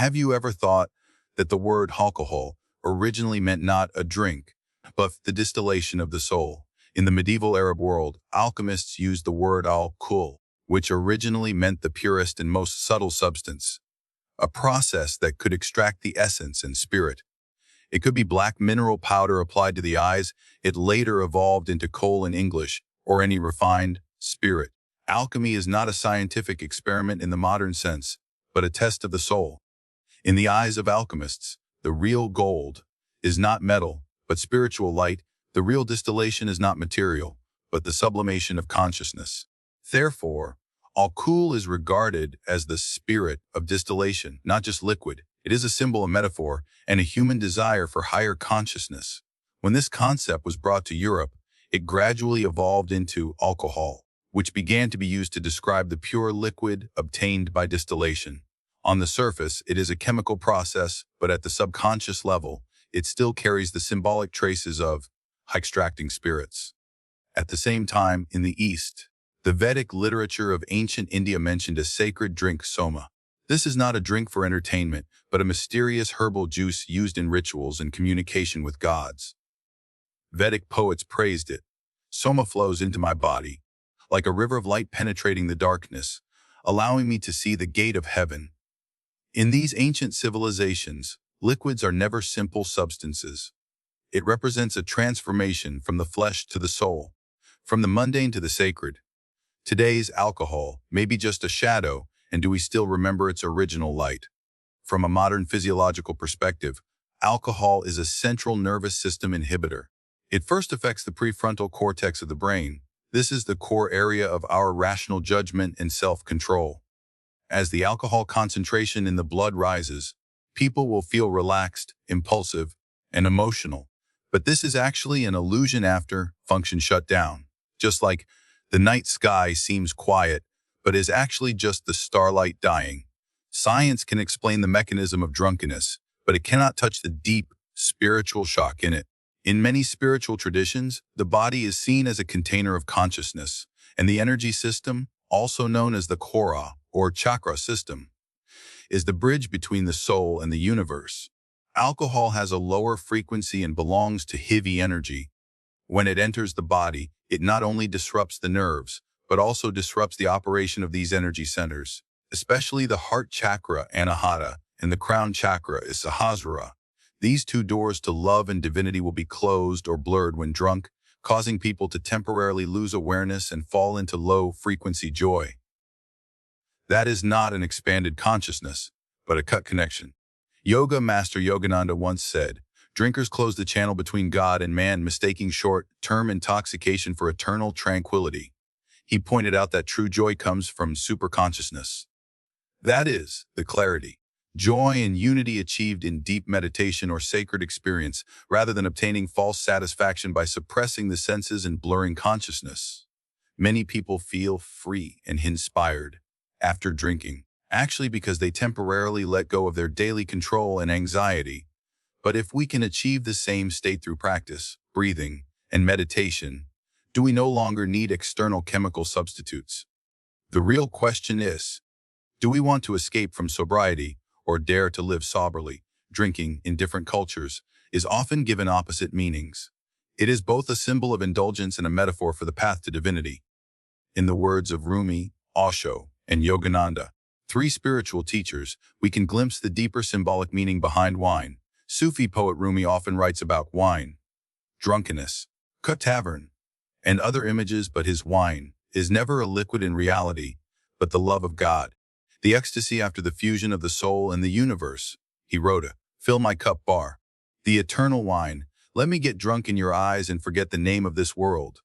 Have you ever thought that the word alcohol originally meant not a drink, but the distillation of the soul? In the medieval Arab world, alchemists used the word al-kuḥl, which originally meant the purest and most subtle substance, a process that could extract the essence and spirit. It could be black mineral powder applied to the eyes. It later evolved into coal in English, or any refined spirit. Alchemy is not a scientific experiment in the modern sense, but a test of the soul. In the eyes of alchemists, the real gold is not metal, but spiritual light. The real distillation is not material, but the sublimation of consciousness. Therefore, al-kuḥl is regarded as the spirit of distillation, not just liquid. It is a symbol, a metaphor, and a human desire for higher consciousness. When this concept was brought to Europe, it gradually evolved into alcohol, which began to be used to describe the pure liquid obtained by distillation. On the surface, it is a chemical process, but at the subconscious level, it still carries the symbolic traces of extracting spirits. At the same time, in the East, the Vedic literature of ancient India mentioned a sacred drink, soma. This is not a drink for entertainment, but a mysterious herbal juice used in rituals and communication with gods. Vedic poets praised it. Soma flows into my body, like a river of light penetrating the darkness, allowing me to see the gate of heaven. In these ancient civilizations, liquids are never simple substances. It represents a transformation from the flesh to the soul, from the mundane to the sacred. Today's alcohol may be just a shadow, and do we still remember its original light? From a modern physiological perspective, alcohol is a central nervous system inhibitor. It first affects the prefrontal cortex of the brain. This is the core area of our rational judgment and self-control. As the alcohol concentration in the blood rises, people will feel relaxed, impulsive, and emotional. But this is actually an illusion after function shut down. Just like the night sky seems quiet, but is actually just the starlight dying. Science can explain the mechanism of drunkenness, but it cannot touch the deep spiritual shock in it. In many spiritual traditions, the body is seen as a container of consciousness, and the energy system, also known as the kora or chakra system, is the bridge between the soul and the universe. Alcohol has a lower frequency and belongs to heavy energy. When it enters the body, it not only disrupts the nerves, but also disrupts the operation of these energy centers, especially the heart chakra, anahata, and the crown chakra is sahasrara. These two doors to love and divinity will be closed or blurred when drunk, causing people to temporarily lose awareness and fall into low-frequency joy. That is not an expanded consciousness, but a cut connection. Yoga master Yogananda once said, "Drinkers close the channel between God and man, mistaking short-term intoxication for eternal tranquility." He pointed out that true joy comes from superconsciousness. That is, the clarity, joy, and unity achieved in deep meditation or sacred experience, rather than obtaining false satisfaction by suppressing the senses and blurring consciousness. Many people feel free and inspired after drinking, actually because they temporarily let go of their daily control and anxiety. But if we can achieve the same state through practice, breathing, and meditation, do we no longer need external chemical substitutes? The real question is, do we want to escape from sobriety or dare to live soberly? Drinking, in different cultures, is often given opposite meanings. It is both a symbol of indulgence and a metaphor for the path to divinity. In the words of Rumi, Osho, and Yogananda, three spiritual teachers, we can glimpse the deeper symbolic meaning behind wine. Sufi poet Rumi often writes about wine, drunkenness, tavern, and other images, but his wine is never a liquid in reality, but the love of God, the ecstasy after the fusion of the soul and the universe. He wrote "Fill my cup bar, the eternal wine, let me get drunk in your eyes and forget the name of this world."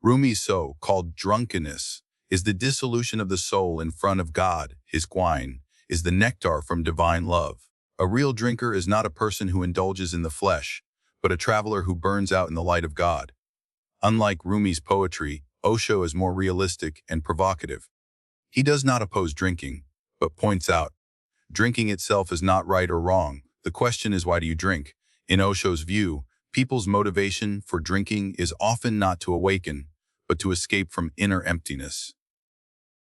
Rumi's so-called drunkenness is the dissolution of the soul in front of God. His wine is the nectar from divine love. A real drinker is not a person who indulges in the flesh, but a traveler who burns out in the light of God. Unlike Rumi's poetry, Osho is more realistic and provocative. He does not oppose drinking, but points out, drinking itself is not right or wrong. The question is, why do you drink? In Osho's view, people's motivation for drinking is often not to awaken, but to escape from inner emptiness.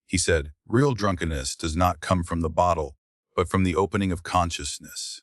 He said, real drunkenness does not come from the bottle, but from the opening of consciousness.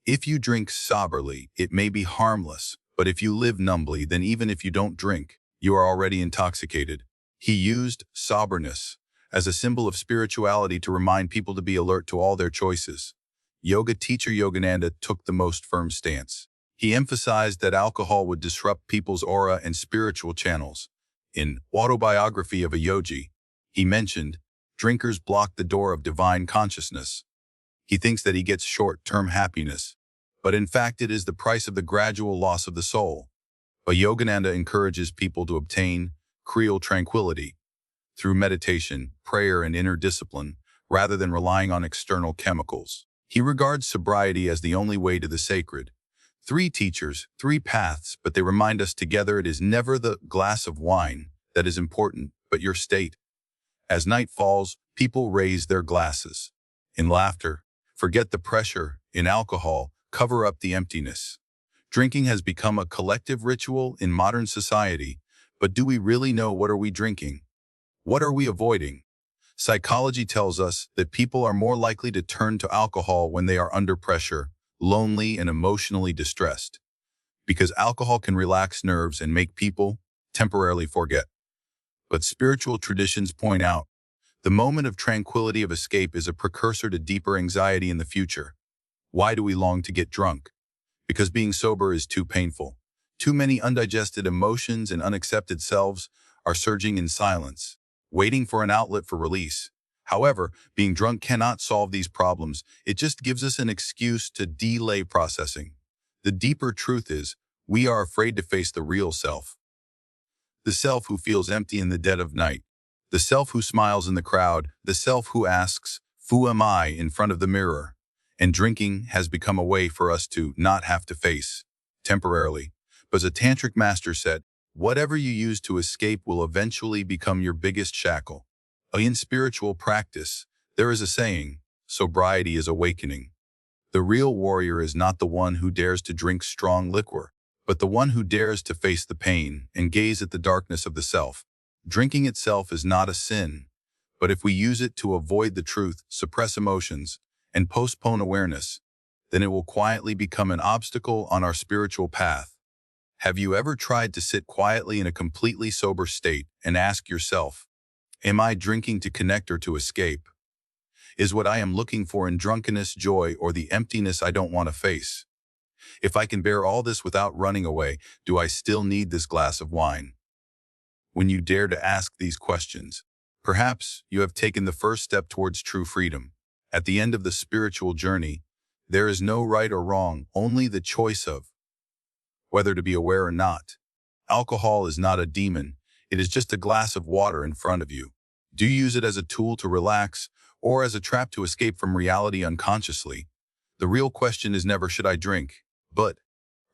If you drink soberly, it may be harmless, but if you live numbly, then even if you don't drink, you are already intoxicated. He used soberness as a symbol of spirituality to remind people to be alert to all their choices. Yoga teacher Yogananda took the most firm stance. He emphasized that alcohol would disrupt people's aura and spiritual channels. In Autobiography of a Yogi, he mentioned, drinkers block the door of divine consciousness. He thinks that he gets short-term happiness, but in fact it is the price of the gradual loss of the soul. But Yogananda encourages people to obtain creal tranquility through meditation, prayer, and inner discipline, rather than relying on external chemicals. He regards sobriety as the only way to the sacred. 3 teachers, 3 paths, but they remind us together it is never the glass of wine that is important, but your state. As night falls, people raise their glasses. In laughter, forget the pressure. In alcohol, cover up the emptiness. Drinking has become a collective ritual in modern society, but do we really know what are we drinking? What are we avoiding? Psychology tells us that people are more likely to turn to alcohol when they are under pressure, lonely, and emotionally distressed, because alcohol can relax nerves and make people temporarily forget. But spiritual traditions point out, the moment of tranquility of escape is a precursor to deeper anxiety in the future. Why do we long to get drunk? Because being sober is too painful. Too many undigested emotions and unaccepted selves are surging in silence, waiting for an outlet for release. However, being drunk cannot solve these problems. It just gives us an excuse to delay processing. The deeper truth is, we are afraid to face the real self. The self who feels empty in the dead of night. The self who smiles in the crowd. The self who asks, "Who am I?" in front of the mirror. And drinking has become a way for us to not have to face, temporarily. But as a tantric master said, whatever you use to escape will eventually become your biggest shackle. In spiritual practice, there is a saying, sobriety is awakening. The real warrior is not the one who dares to drink strong liquor, but the one who dares to face the pain and gaze at the darkness of the self. Drinking itself is not a sin, but if we use it to avoid the truth, suppress emotions, and postpone awareness, then it will quietly become an obstacle on our spiritual path. Have you ever tried to sit quietly in a completely sober state and ask yourself, am I drinking to connect or to escape? Is what I am looking for in drunkenness joy or the emptiness I don't want to face? If I can bear all this without running away, do I still need this glass of wine? When you dare to ask these questions, perhaps you have taken the first step towards true freedom. At the end of the spiritual journey, there is no right or wrong, only the choice of whether to be aware or not. Alcohol is not a demon. It is just a glass of water in front of you. Do you use it as a tool to relax or as a trap to escape from reality unconsciously? The real question is never should I drink, but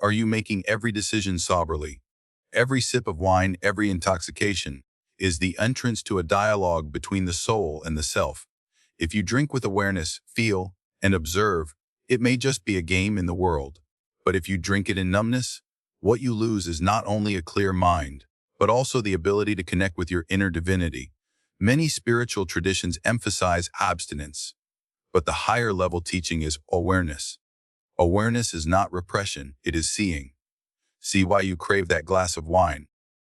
are you making every decision soberly? Every sip of wine, every intoxication is the entrance to a dialogue between the soul and the self. If you drink with awareness, feel, and observe, it may just be a game in the world. But if you drink it in numbness, what you lose is not only a clear mind, but also the ability to connect with your inner divinity. Many spiritual traditions emphasize abstinence, but the higher level teaching is awareness. Awareness is not repression, it is seeing. See why you crave that glass of wine.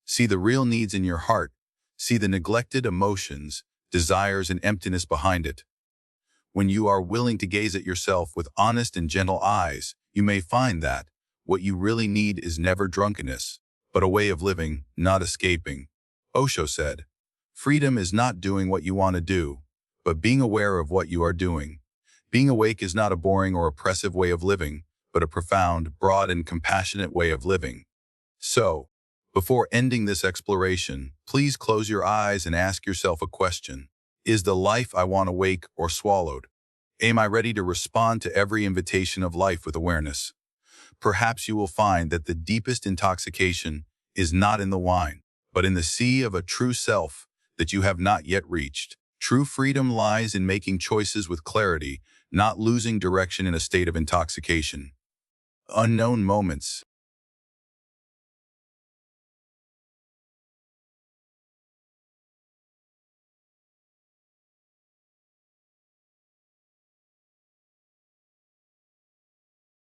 See the real needs in your heart. See the neglected emotions, desires, and emptiness behind it. When you are willing to gaze at yourself with honest and gentle eyes, you may find that what you really need is never drunkenness, but a way of living, not escaping. Osho said, freedom is not doing what you want to do, but being aware of what you are doing. Being awake is not a boring or oppressive way of living, but a profound, broad, and compassionate way of living. So, before ending this exploration, please close your eyes and ask yourself a question. Is the life I want awake or swallowed? Am I ready to respond to every invitation of life with awareness? Perhaps you will find that the deepest intoxication is not in the wine, but in the sea of a true self that you have not yet reached. True freedom lies in making choices with clarity, not losing direction in a state of intoxication. Unknown moments.